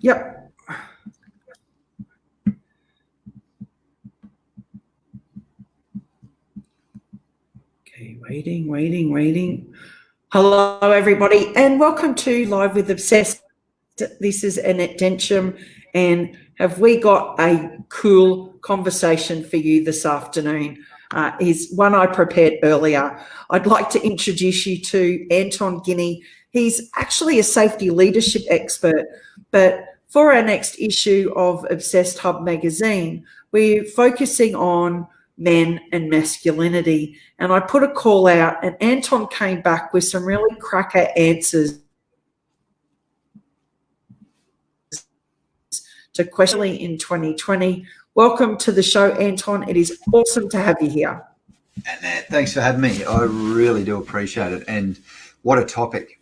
Yep. Okay, waiting. Hello, everybody, and welcome to Live with Obsessed. This is Annette Densham, and have we got a cool conversation for you this afternoon? Is one I prepared earlier. I'd like to introduce you to Anton Guinea. He's actually a safety leadership expert, but for our next issue of Obsessed Hub magazine, we're focusing on men and masculinity. And I put a call out, and Anton came back with some really cracker answers to question in 2020. Welcome to the show, Anton. It is awesome to have you here. Annette, thanks for having me. I really do appreciate it. And what a topic.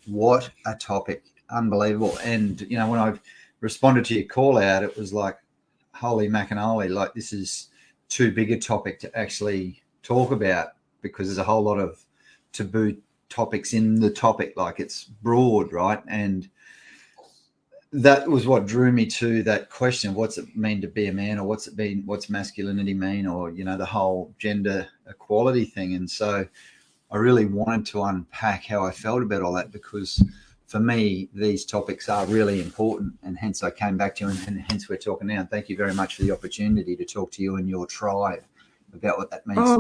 Unbelievable. And, you know, when I responded to your call out, it was like, holy macanoli, like this is too big a topic to actually talk about, because there's a whole lot of taboo topics in the topic. Like, it's broad, right? And that was what drew me to that question. What's it mean to be a man, or what's masculinity mean, or, you know, the whole gender equality thing. And so I really wanted to unpack how I felt about all that, because for me, these topics are really important, and hence I came back to you, and hence we're talking now. And thank you very much for the opportunity to talk to you and your tribe about what that means.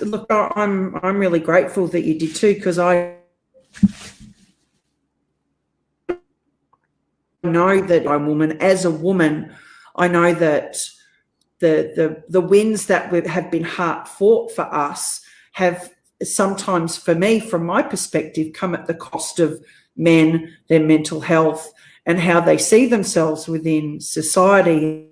Look, I'm really grateful that you did too, because I know that I'm a woman. As a woman, I know that the wins that have been hard fought for us have sometimes, for me, from my perspective, come at the cost of men, their mental health, and how they see themselves within society.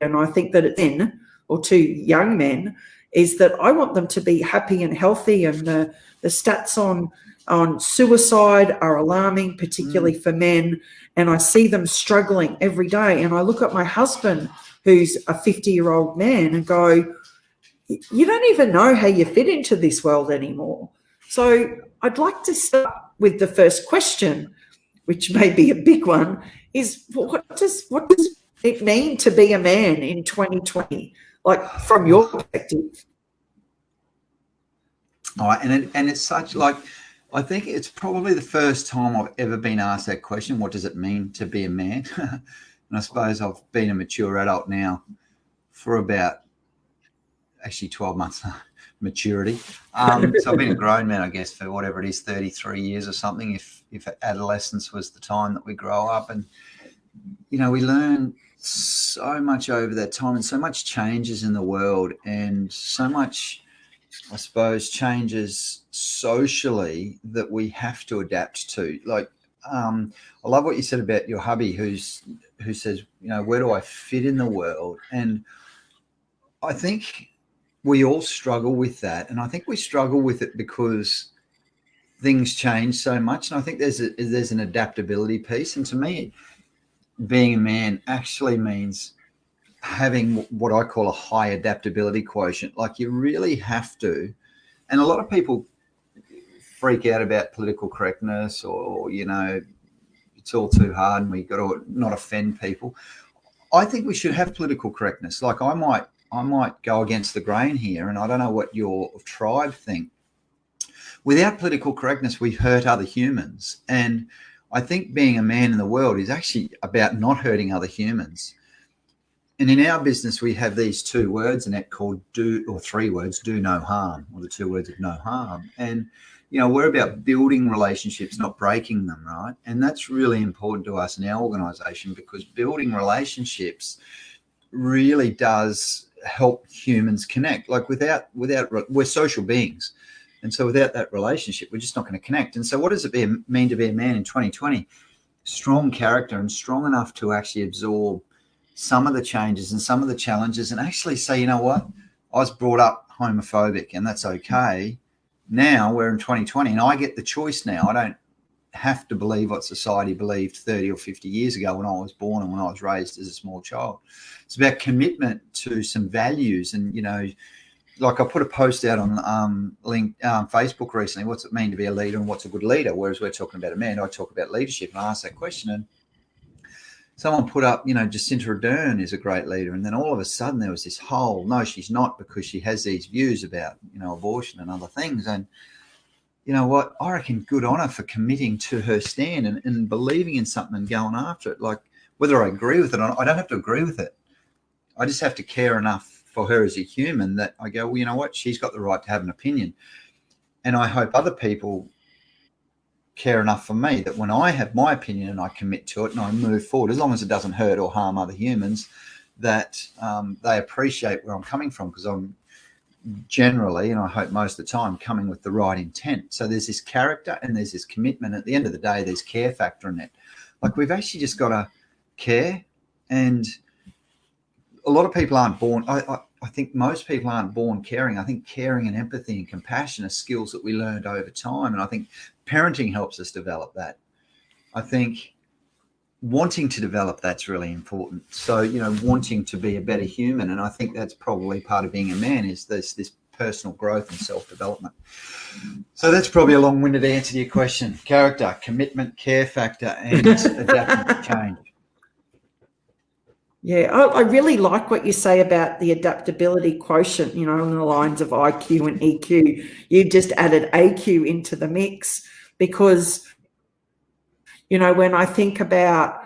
And I think that it's men, or two young men, is that I want them to be happy and healthy. And the stats on suicide are alarming, particularly for men. And I see them struggling every day. And I look at my husband, who's a 50-year-old man, and go, you don't even know how you fit into this world anymore. So I'd like to start with the first question, which may be a big one, is what does it mean to be a man in 2020, like from your perspective? All right, and it's such, like, I think it's probably the first time I've ever been asked that question. What does it mean to be a man? And I suppose I've been a mature adult now for about actually 12 months maturity. So I've been a grown man, I guess, for whatever it is, 33 years or something, if adolescence was the time that we grow up. And, you know, we learn so much over that time, and so much changes in the world, and so much, I suppose, changes socially that we have to adapt to. Like, I love what you said about your hubby who says, you know, where do I fit in the world? And I think we all struggle with that. And I think we struggle with it because things change so much. And I think there's an adaptability piece. And to me, being a man actually means having what I call a high adaptability quotient. Like, you really have to. And a lot of people freak out about political correctness, or, you know, it's all too hard and we got to not offend people. I think we should have political correctness. Like, I might go against the grain here, and I don't know what your tribe think. Without political correctness, we hurt other humans. And I think being a man in the world is actually about not hurting other humans. And in our business, we have these two words, Annette, called three words, do no harm, or the two words of no harm. And, you know, we're about building relationships, not breaking them, right? And that's really important to us in our organisation, because building relationships really does help humans connect. Like, without we're social beings. And so without that relationship, we're just not going to connect. And so what does it mean to be a man in 2020? Strong character, and strong enough to actually absorb some of the changes and some of the challenges, and actually say, you know what, I was brought up homophobic, and that's okay. Now we're in 2020, and I get the choice now. I don't have to believe what society believed 30 or 50 years ago when I was born and when I was raised as a small child. It's about commitment to some values, and, you know, like I put a post out on Facebook recently, what's it mean to be a leader and what's a good leader? Whereas we're talking about a man, I talk about leadership, and I asked that question, and someone put up, Jacinta Ardern is a great leader. And then all of a sudden there was this whole, no, she's not, because she has these views about, abortion and other things. And you know what? I reckon good on her for committing to her stand and believing in something and going after it. Like, whether I agree with it or not, I don't have to agree with it. I just have to care enough for her as a human that I go, well, you know what? She's got the right to have an opinion. And I hope other people care enough for me that when I have my opinion and I commit to it and I move forward, as long as it doesn't hurt or harm other humans, that they appreciate where I'm coming from, because I'm generally, and I hope most of the time, coming with the right intent. So there's this character and there's this commitment. At the end of the day, there's care factor in it. Like, we've actually just got to care. And a lot of people aren't born, I think most people aren't born caring. I think caring and empathy and compassion are skills that we learned over time. And I think parenting helps us develop that. I think wanting to develop that's really important. So, wanting to be a better human. And I think that's probably part of being a man, is this personal growth and self-development. So that's probably a long-winded answer to your question. Character, commitment, care factor, and adapting to change. Yeah, I really like what you say about the adaptability quotient, on the lines of IQ and EQ. You've just added AQ into the mix, because, when I think about,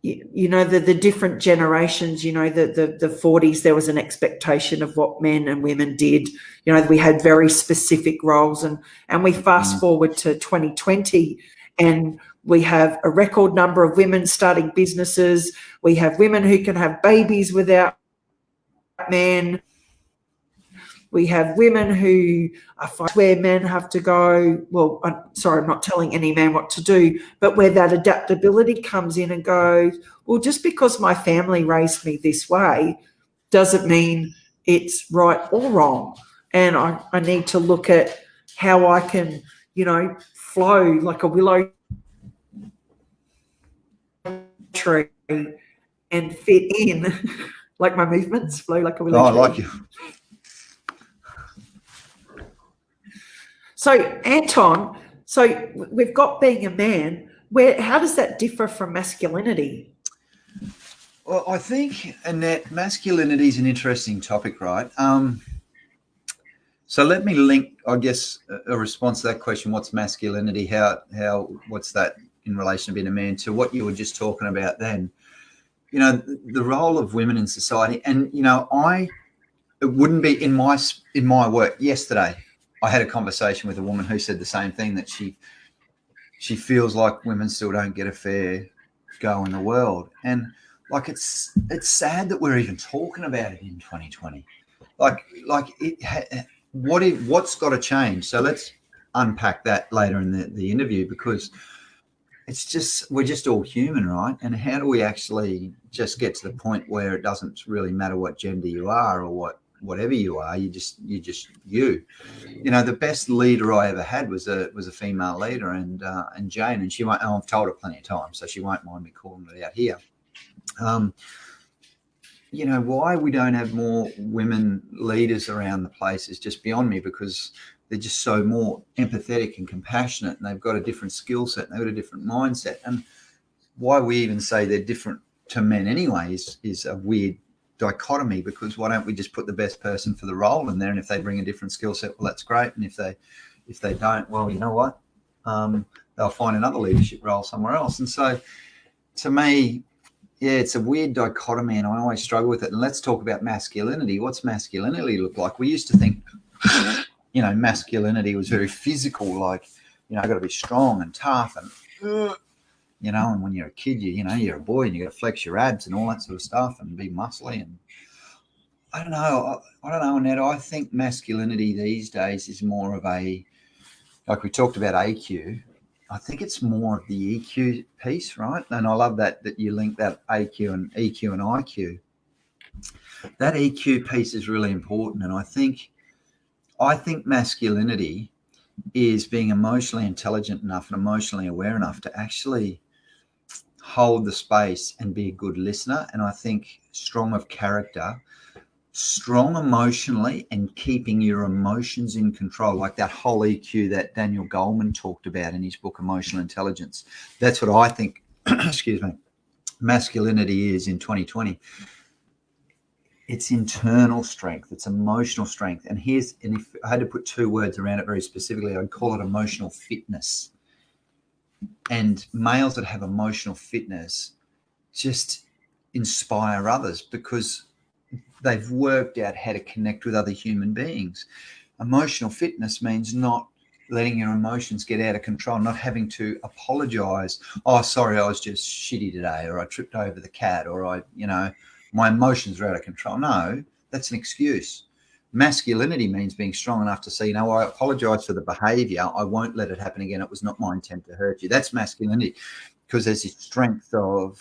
the different generations, the 40s, there was an expectation of what men and women did. We had very specific roles, and we fast forward to 2020, and we have a record number of women starting businesses. We have women who can have babies without men. We have women who are where men have to go. Well, I'm not telling any man what to do, but where that adaptability comes in and goes, well, just because my family raised me this way doesn't mean it's right or wrong. And I need to look at how I can, flow like a willow tree and fit in, like my movements, flow like a willow tree. I like you. So, Anton, we've got being a man. How does that differ from masculinity? Well, I think, Annette, masculinity is an interesting topic, right? So let me link, I guess, a response to that question. What's masculinity? What's that in relation to being a man, to what you were just talking about then? The role of women in society, and it wouldn't be in my work. Yesterday, I had a conversation with a woman who said the same thing, that she feels like women still don't get a fair go in the world. And like, it's sad that we're even talking about it in 2020. What's got to change? So let's unpack that later in the interview, because it's just, we're just all human, right? And how do we actually just get to the point where it doesn't really matter what gender you are or whatever you are, you just you. The best leader I ever had was a female leader, and Jane, and she won't. I've told her plenty of times, so she won't mind me calling it out here. Why we don't have more women leaders around the place is just beyond me, because they're just so more empathetic and compassionate, and they've got a different skill set, and they've got a different mindset. And why we even say they're different to men anyway is a weird dichotomy, because why don't we just put the best person for the role in there, and if they bring a different skill set, well, that's great, and if they don't, well, you know what, they'll find another leadership role somewhere else. And so to me, yeah, it's a weird dichotomy, and I always struggle with it. And let's talk about masculinity. What's masculinity look like? We used to think masculinity was very physical, like, I've got to be strong and tough, and and when you're a kid, you're a boy and you got to flex your abs and all that sort of stuff and be muscly. And I don't know, Annette. I think masculinity these days is more of a, like we talked about AQ. I think it's more of the EQ piece, right? And I love that you link that AQ and EQ and IQ. That EQ piece is really important, and I think masculinity is being emotionally intelligent enough and emotionally aware enough to actually hold the space and be a good listener. And I think strong of character strong emotionally and keeping your emotions in control, like that whole EQ that Daniel Goleman talked about in his book, Emotional Intelligence. That's what I think, excuse me, masculinity is in 2020. It's internal strength, it's emotional strength. And if I had to put two words around it very specifically, I'd call it emotional fitness. And males that have emotional fitness just inspire others because they've worked out how to connect with other human beings. Emotional fitness means not letting your emotions get out of control, not having to apologize. Oh, sorry, I was just shitty today, or I tripped over the cat, or my emotions are out of control. No, that's an excuse. Masculinity means being strong enough to say, I apologize for the behavior. I won't let it happen again. It was not my intent to hurt you. That's masculinity, because there's this strength of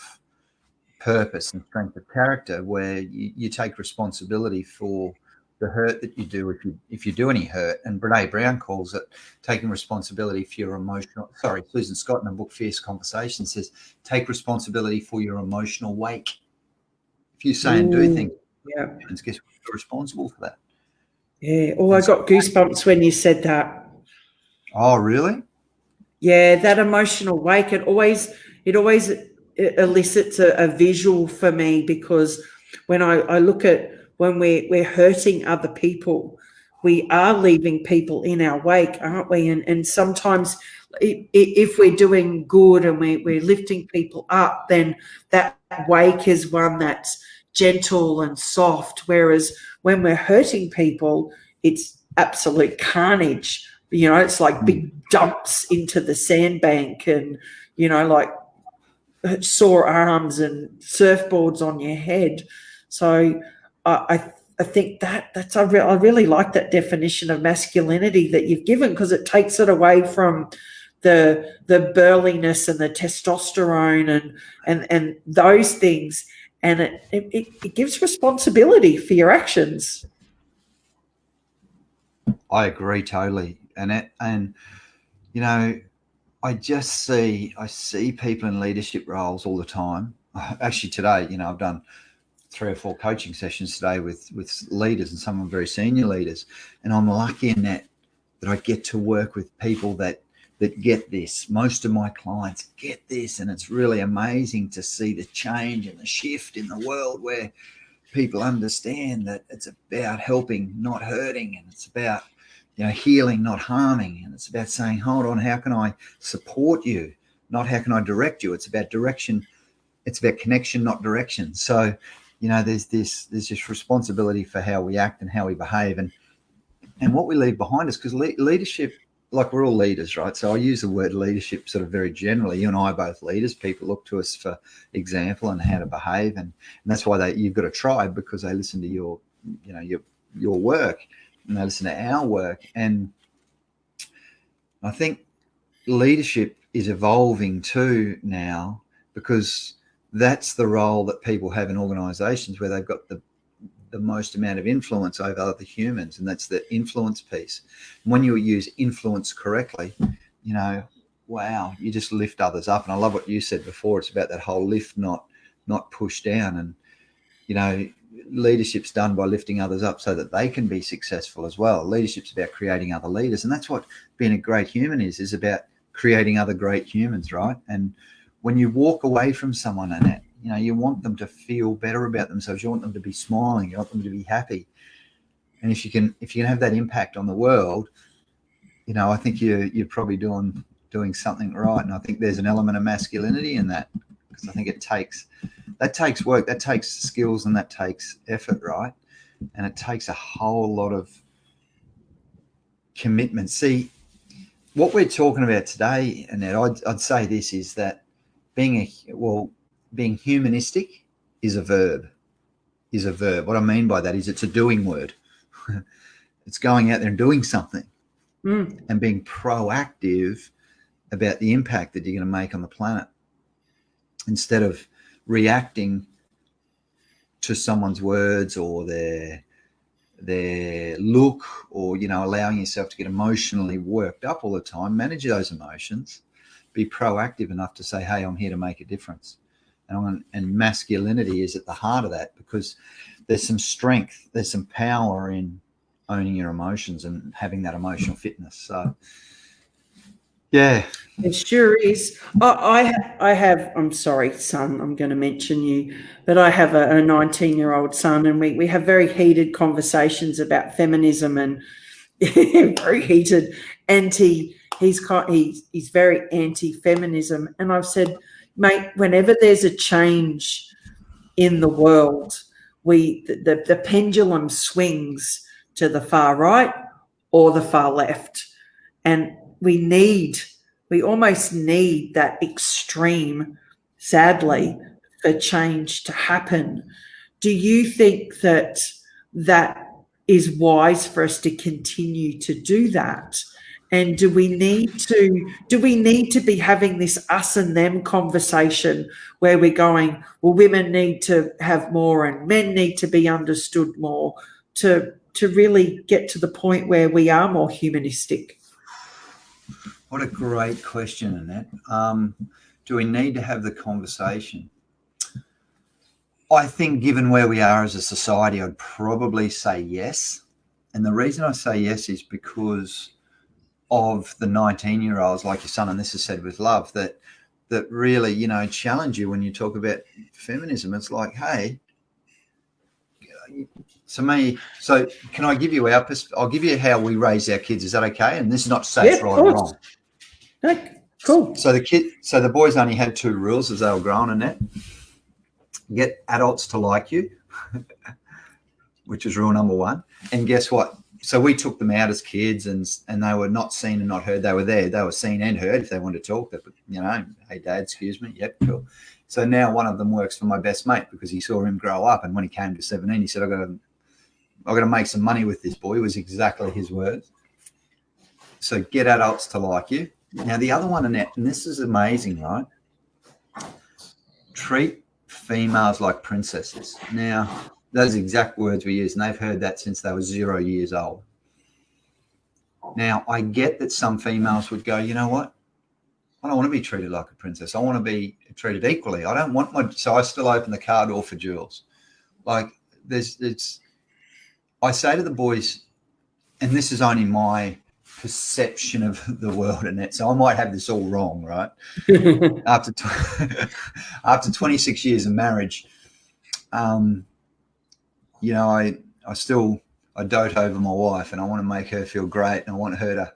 purpose and strength of character where you take responsibility for the hurt that you do if you do any hurt. And Brene Brown calls it taking responsibility for your emotional. Sorry, Susan Scott in the book Fierce Conversation says, take responsibility for your emotional wake. If you say and do things, guess you're responsible for that. Yeah. Oh, I got goosebumps when you said that. Oh, really? Yeah, that emotional wake. It always elicits a visual for me, because when I look at when we're hurting other people, we are leaving people in our wake, aren't we? And sometimes if we're doing good and we're lifting people up, then that wake is one that's gentle and soft. Whereas when we're hurting people, it's absolute carnage. It's like big dumps into the sandbank and, like sore arms and surfboards on your head. So I think I really like that definition of masculinity that you've given, because it takes it away from the burliness and the testosterone and those things, and it gives responsibility for your actions. I agree totally, Annette. And I see people in leadership roles all the time. Actually, today, I've done 3 or 4 coaching sessions today with leaders, and some of them very senior leaders. And I'm lucky in that I get to work with people that get this. Most of my clients get this, and it's really amazing to see the change and the shift in the world where people understand that it's about helping, not hurting, and it's about healing, not harming. And it's about saying, hold on, how can I support you? Not how can I direct you? It's about direction. It's about connection, not direction. So, there's this responsibility for how we act and how we behave and what we leave behind us, because leadership, like we're all leaders, right? So I use the word leadership sort of very generally. You and I are both leaders. People look to us for example and how to behave. And that's why you've got a tribe, because they listen to your work. And they listen to our work. And I think leadership is evolving too now, because that's the role that people have in organizations where they've got the most amount of influence over other humans, and that's the influence piece. When you use influence correctly, wow, you just lift others up. And I love what you said before. It's about that whole lift, not push down. And leadership's done by lifting others up so that they can be successful as well. Leadership's about creating other leaders, and that's what being a great human is about creating other great humans, right? And when you walk away from someone, Annette, you want them to feel better about themselves. You want them to be smiling. You want them to be happy. And if you can have that impact on the world, I think you're probably doing something right. And I think there's an element of masculinity in that, because I think that takes work, that takes skills, and that takes effort, right? And it takes a whole lot of commitment. See, what we're talking about today, Annette, I'd say this is that being humanistic is a verb. What I mean by that is it's a doing word. It's going out there and doing something and being proactive about the impact that you're going to make on the planet, instead of reacting to someone's words or their look, or allowing yourself to get emotionally worked up all the time. Manage those emotions. Be proactive enough to say, hey, I'm here to make a difference. And masculinity is at the heart of that, because there's some strength, there's some power in owning your emotions and having that emotional fitness. So, yeah. It sure is. I have, I'm sorry, son, I'm going to mention you, but I have a 19-year-old son, and we have very heated conversations about feminism, and very heated he's very anti-feminism. And I've said, mate, whenever there's a change in the world, the pendulum swings to the far right or the far left. And we almost need that extreme, sadly, for change to happen. Do you think that is wise for us to continue to do that? And do we need to be having this us and them conversation where we're going, well, women need to have more and men need to be understood more, to really get to the point where we are more humanistic? What a great question, Annette. Do we need to have the conversation? I think given where we are as a society, I'd probably say yes. And the reason I say yes is because of the 19-year-olds like your son, and this is said with love, that really, challenge you when you talk about feminism. It's like, hey, so can I give you I'll give you how we raise our kids. Is that okay? And this is not to say it's right or wrong. Okay, cool. So the boys only had 2 rules as they were growing, Annette. Get adults to like you, which is rule number 1. And guess what? So we took them out as kids, and they were not seen and not heard. They were there. They were seen and heard if they wanted to talk. But hey, Dad, excuse me. Yep, cool. So now one of them works for my best mate because he saw him grow up. And when he came to 17, he said, I've got to make some money with this boy. It was exactly his words. So get adults to like you. Now, the other one, Annette, and this is amazing, right? Treat females like princesses. Now, those exact words we use, and they've heard that since they were 0 years old. Now, I get that some females would go, you know what? I don't want to be treated like a princess. I want to be treated equally. I don't want so I still open the car door for Jules. Like, I say to the boys, and this is only my perception of the world, Annette, so I might have this all wrong, right? After 26 years of marriage, I dote over my wife, and I want to make her feel great, and I want her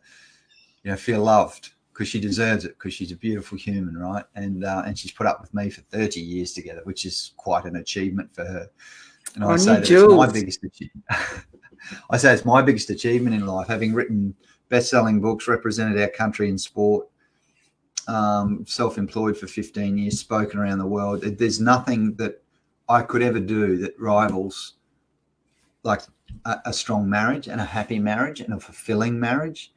to, feel loved, because she deserves it, because she's a beautiful human, right? And she's put up with me for 30 years together, which is quite an achievement for her. And I say that it's my biggest achievement. I say it's my biggest achievement in life, having written best-selling books, represented our country in sport, self-employed for 15 years, spoken around the world. There's nothing that I could ever do that rivals like a strong marriage and a happy marriage and a fulfilling marriage,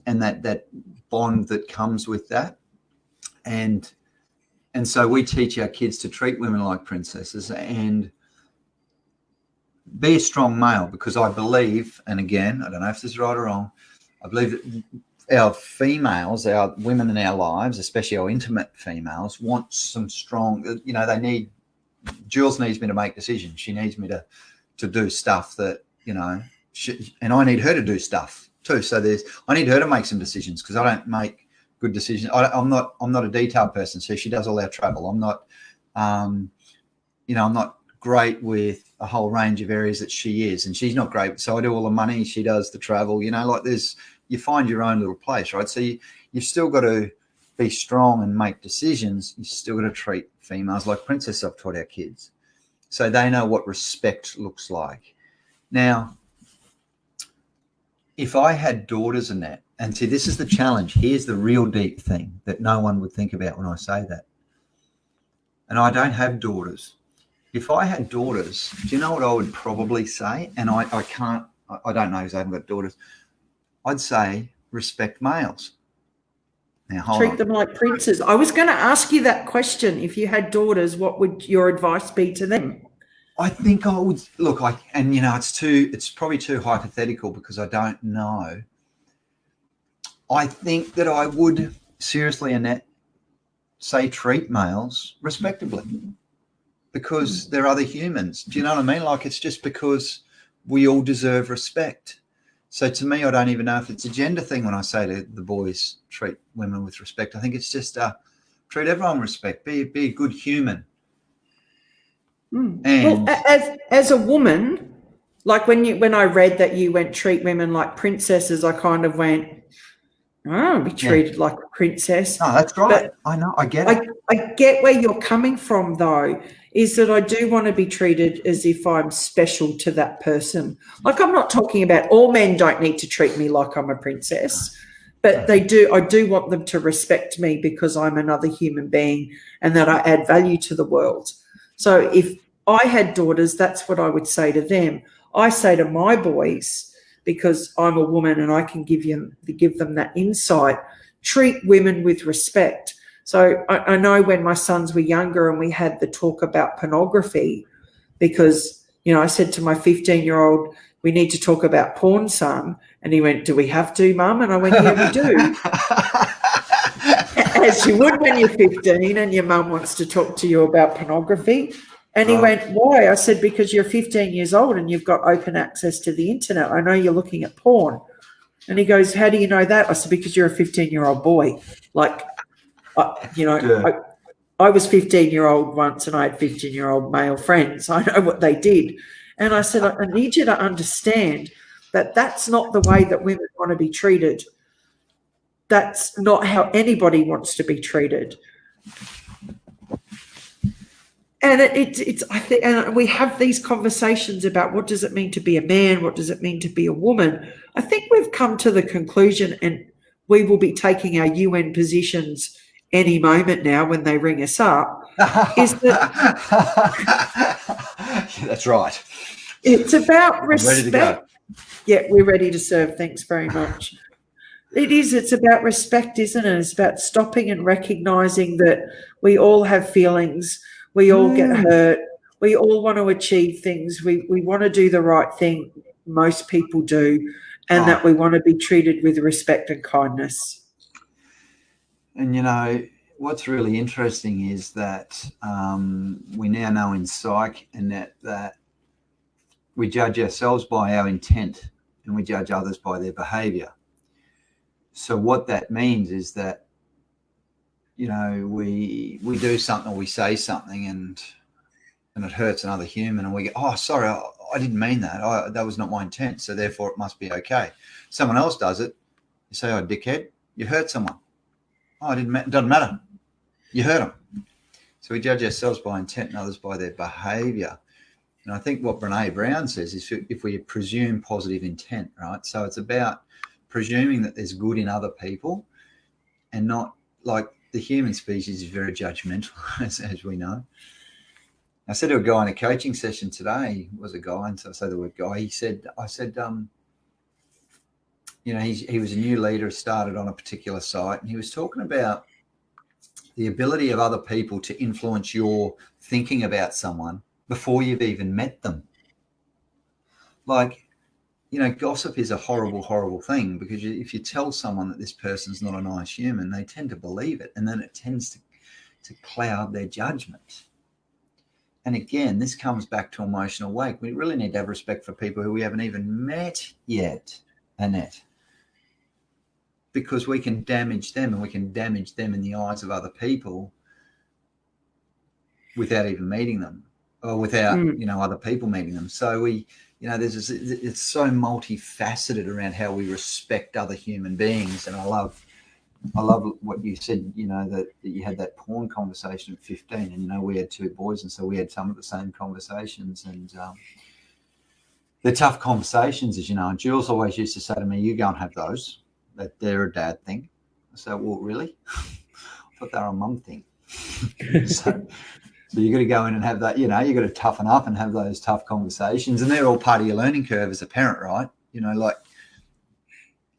and that bond that comes with that. And so we teach our kids to treat women like princesses and be a strong male, because I believe, and again, I don't know if this is right or wrong, I believe that our females, our women in our lives, especially our intimate females, want some strong, they need, Jules needs me to make decisions. She needs me to do stuff that, and I need her to do stuff too. So I need her to make some decisions, because I don't make good decisions. I'm not a detailed person. So she does all our travel. I'm not, I'm not great with a whole range of areas that she is, and she's not great. So I do all the money, she does the travel, you find your own little place, right? So you've still got to be strong and make decisions. You still got to treat females like princesses. I've taught our kids, so they know what respect looks like. Now, if I had daughters, Annette, and see, this is the challenge. Here's the real deep thing that no one would think about when I say that. And I don't have daughters. If I had daughters, do you know what I would probably say? And I don't know, because I haven't got daughters. I'd say respect males. Now, Treat them like princes. I was going to ask you that question. If you had daughters, what would your advice be to them? I think I would look. It's probably too hypothetical, because I don't know. I think that I would seriously, Annette, say treat males respectably. because they're other humans. Do you know what I mean? Like, it's just because we all deserve respect. So to me, I don't even know if it's a gender thing when I say to the boys, treat women with respect. I think it's just treat everyone with respect. Be a good human. And well, as a woman, like when I read that you went treat women like princesses, I kind of went, oh, be treated like a princess. No, that's right. But I know. I get it. I get where you're coming from, though, is that I do want to be treated as if I'm special to that person. Like, I'm not talking about all men don't need to treat me like I'm a princess, but they do. I do want them to respect me because I'm another human being and that I add value to the world. So if I had daughters, that's what I would say to them. I say to my boys, because I'm a woman and I can give them that insight, treat women with respect. So I know when my sons were younger and we had the talk about pornography, because, I said to my 15-year-old, we need to talk about porn, son. And he went, do we have to, Mum? And I went, yeah, we do. As you would when you're 15 and your mum wants to talk to you about pornography. And he went, why? I said, because you're 15 years old and you've got open access to the internet. I know you're looking at porn. And he goes, how do you know that? I said, because you're a 15-year-old boy. Like, I was 15-year-old once and I had 15-year-old male friends. I know what they did. And I said, I need you to understand that that's not the way that women want to be treated. That's not how anybody wants to be treated. And I think, and we have these conversations about what does it mean to be a man? What does it mean to be a woman? I think we've come to the conclusion, and we will be taking our UN positions any moment now when they ring us up, is that yeah, that's right. It's about respect. Ready to go. Yeah, we're ready to serve. Thanks very much. It's about respect, isn't it? It's about stopping and recognizing that we all have feelings. We all get hurt. We all want to achieve things. We want to do the right thing. Most people do. And that we want to be treated with respect and kindness. And, what's really interesting is that we now know in psych, Annette, that we judge ourselves by our intent and we judge others by their behaviour. So what that means is that, we do something or we say something and it hurts another human and we go, oh, sorry, I didn't mean that. That was not my intent, so therefore it must be okay. Someone else does it. You say, oh, dickhead, you hurt someone. Oh, it doesn't matter. You hurt them. So we judge ourselves by intent and others by their behaviour. And I think what Brene Brown says is if we presume positive intent, right? So it's about presuming that there's good in other people and not like the human species is very judgmental, as we know. I said to a guy in a coaching session today, was a guy, and so I say the word guy, he said, he was a new leader, started on a particular site, and he was talking about the ability of other people to influence your thinking about someone before you've even met them. Like, gossip is a horrible, horrible thing, because if you tell someone that this person's not a nice human, they tend to believe it, and then it tends to cloud their judgment. And again, this comes back to emotional weight. We really need to have respect for people who we haven't even met yet, Annette, because we can damage them, and we can damage them in the eyes of other people without even meeting them, or without other people meeting them. So it's so multifaceted around how we respect other human beings. And I love what you said, that you had that porn conversation at 15, and, we had two boys, and so we had some of the same conversations, and they're tough conversations, as you know. And Jules always used to say to me, you go and have those, that they're a dad thing. I said, well, really? I thought they were a mum thing. So you got to go in and have that, you got to toughen up and have those tough conversations, and they're all part of your learning curve as a parent, right? Like,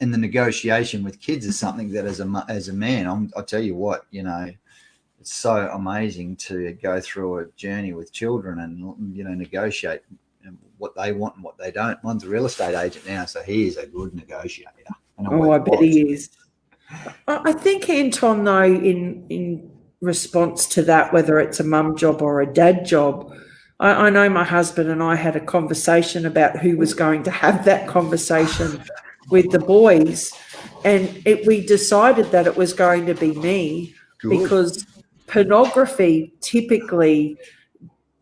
and the negotiation with kids is something that as a man, I'll tell you what, it's so amazing to go through a journey with children and, negotiate what they want and what they don't. Mine's a real estate agent now, so he is a good negotiator. I bet he is. I think, Anton, though, in response to that, whether it's a mum job or a dad job. I know my husband and I had a conversation about who was going to have that conversation with the boys, and we decided that it was going to be me. Good. Because pornography typically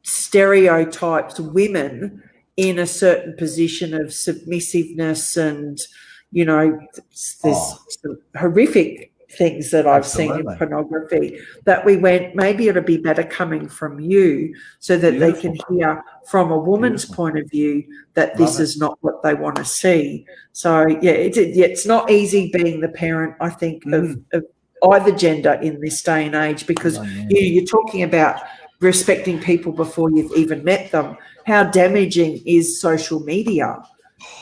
stereotypes women in a certain position of submissiveness, and there's some horrific things that I've seen in pornography, that we went, maybe it'll be better coming from you, so that they can hear from a woman's point of view that this is not what they want to see. So it's not easy being the parent, I think, of either gender in this day and age, because you're talking about respecting people before you've even met them. How damaging is social media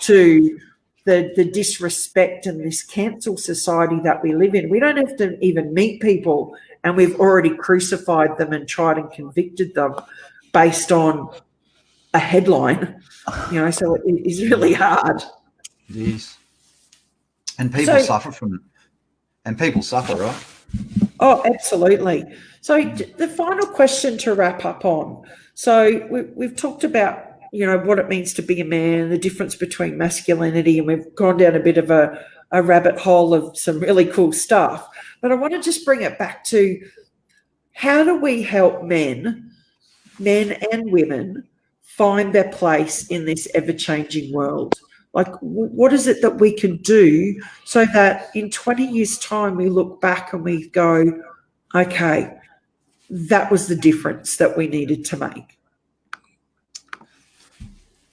to the disrespect and this cancel society that we live in? We don't have to even meet people, and we've already crucified them and tried and convicted them based on a headline. So it is really hard. It is. And people suffer from it. And people suffer, right? Oh, absolutely. So the final question to wrap up on. So we've talked about, what it means to be a man, the difference between masculinity, and we've gone down a bit of a rabbit hole of some really cool stuff. But I want to just bring it back to, how do we help men and women find their place in this ever-changing world? Like, what is it that we can do so that in 20 years' time we look back and we go, okay, that was the difference that we needed to make?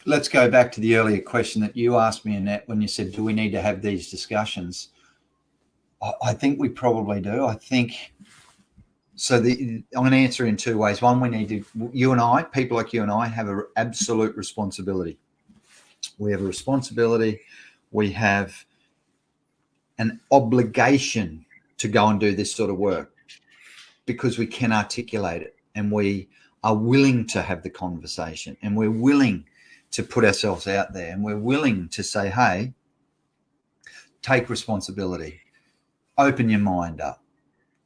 Let's go back to the earlier question that you asked me, Annette, when you said, do we need to have these discussions? I think we probably do. I think so. I'm going to answer in two ways. One, we need to, you and I, people like you and I, have an absolute responsibility. We have a responsibility. We have an obligation to go and do this sort of work, because we can articulate it, and we are willing to have the conversation, and we're willing to put ourselves out there, and we're willing to say, hey, take responsibility, open your mind up,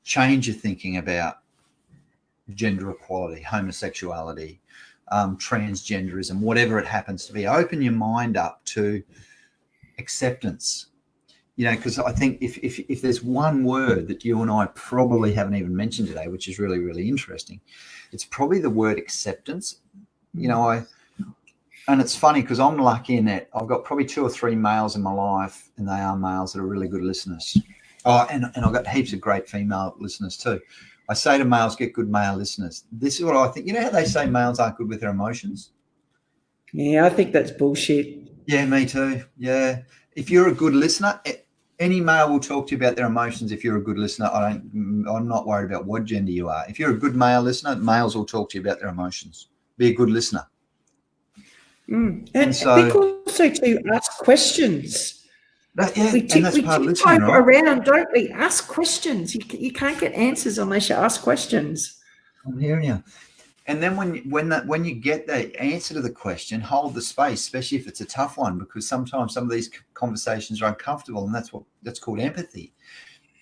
change your thinking about gender equality, homosexuality, transgenderism, whatever it happens to be. Open your mind up to acceptance, because I think if there's one word that you and I probably haven't even mentioned today, which is really, really interesting, it's probably the word acceptance. And it's funny, because I'm lucky in that I've got probably 2 or 3 males in my life, and they are males that are really good listeners. And I've got heaps of great female listeners too. I say to males, get good male listeners. This is what I think. You know how they say males aren't good with their emotions? Yeah, I think that's bullshit. Yeah, me too. Yeah. If you're a good listener, any male will talk to you about their emotions. If you're a good listener, I'm not worried about what gender you are. If you're a good male listener, males will talk to you about their emotions. Be a good listener. And so, think also to ask questions. We tiptoe around, don't we? Ask questions. You can't get answers unless you ask questions. I'm hearing you. And then when you get the answer to the question, hold the space, especially if it's a tough one, because sometimes some of these conversations are uncomfortable, and that's called empathy.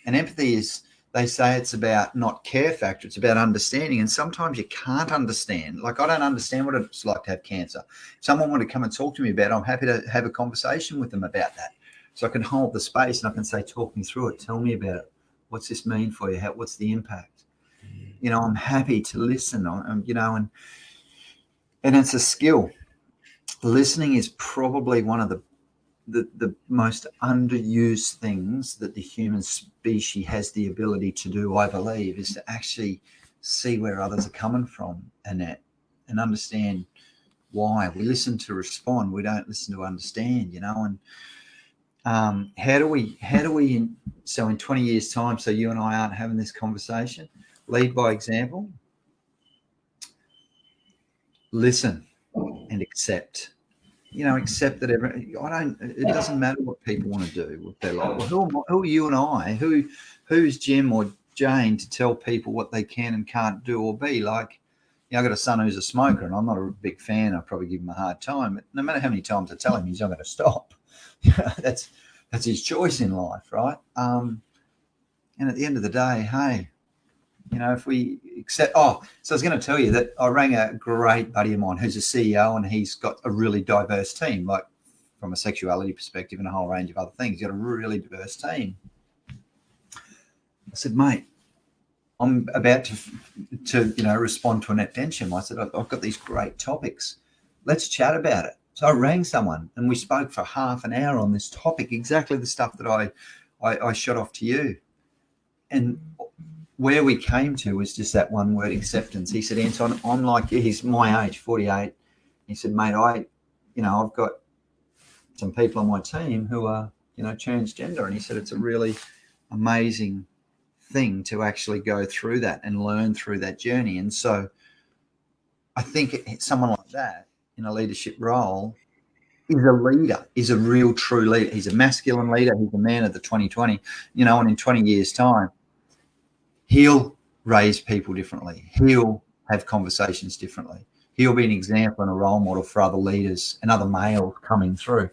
And empathy is, they say, it's about not care factor, it's about understanding. And sometimes you can't understand. Like, I don't understand what it's like to have cancer. If someone wanted to come and talk to me about it, I'm happy to have a conversation with them about that. So I can hold the space, and I can say, talk me through it. Tell me about it. What's this mean for you? What's the impact? I'm happy to listen, and it's a skill. Listening is probably one of the most underused things that the human species has the ability to do, I believe, is to actually see where others are coming from, Annette, and understand why. We listen to respond. We don't listen to understand, and how do we, so in 20 years' time, so you and I aren't having this conversation, lead by example, listen and accept. Accept that it doesn't matter what people want to do with their life. Well, who are you and I? Who's Jim or Jane to tell people what they can and can't do or be? Like, I've got a son who's a smoker, and I'm not a big fan. I'll probably give him a hard time, but no matter how many times I tell him, he's not going to stop. That's his choice in life, right? And at the end of the day, hey, You know, if we accept, so I was going to tell you that I rang a great buddy of mine who's a CEO, and he's got a really diverse team, like from a sexuality perspective and a whole range of other things. He's got a really diverse team. I said, mate, I'm about to respond to Annette Densham. I said, I've got these great topics. Let's chat about it. So I rang someone and we spoke for half an hour on this topic, exactly the stuff that I shot off to you. And where we came to was just that one word, acceptance. He said, Anton, I'm like you. He's my age, 48. He said, mate, I've got some people on my team who are, transgender. And he said, it's a really amazing thing to actually go through that and learn through that journey. And so I think someone like that in a leadership role is a leader, is a real true leader. He's a masculine leader. He's a man of the 2020, and in 20 years' time, he'll raise people differently. He'll have conversations differently. He'll be an example and a role model for other leaders and other males coming through.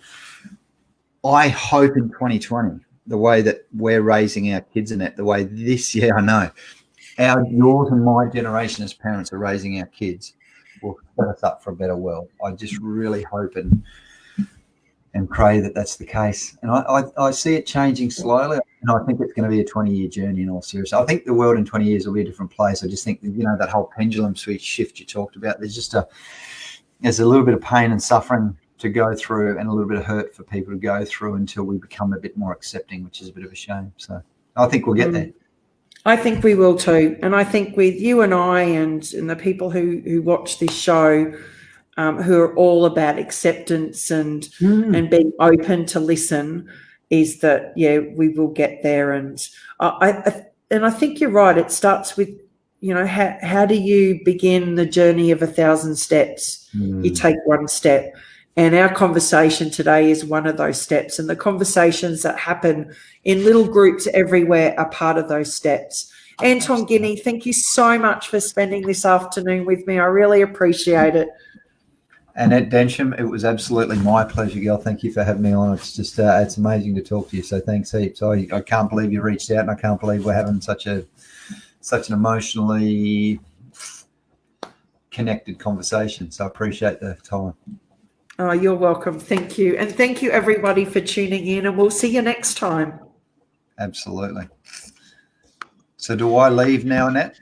I hope in 2020, the way that we're raising our kids in it, the way this year, I know, yours and my generation as parents are raising our kids will set us up for a better world. I just really hope and pray that that's the case. And I see it changing slowly, and I think it's going to be a 20-year journey in all seriousness. I think the world in 20 years will be a different place. I just think, that whole pendulum switch shift you talked about, there's a little bit of pain and suffering to go through and a little bit of hurt for people to go through until we become a bit more accepting, which is a bit of a shame. So I think we'll get there. I think we will too. And I think with you and I and the people who watch this show, who are all about acceptance and being open to listen, is that, we will get there. And I think you're right. It starts with, how do you begin the journey of 1,000 steps? You take one step. And our conversation today is one of those steps. And the conversations that happen in little groups everywhere are part of those steps. Anton Guinea, thank you so much for spending this afternoon with me. I really appreciate it. Annette Densham, it was absolutely my pleasure, girl. Thank you for having me on. It's just, it's amazing to talk to you. So thanks heaps. I can't believe you reached out, and I can't believe we're having such an emotionally connected conversation. So I appreciate the time. Oh, you're welcome. Thank you. And thank you, everybody, for tuning in, and we'll see you next time. Absolutely. So do I leave now, Annette?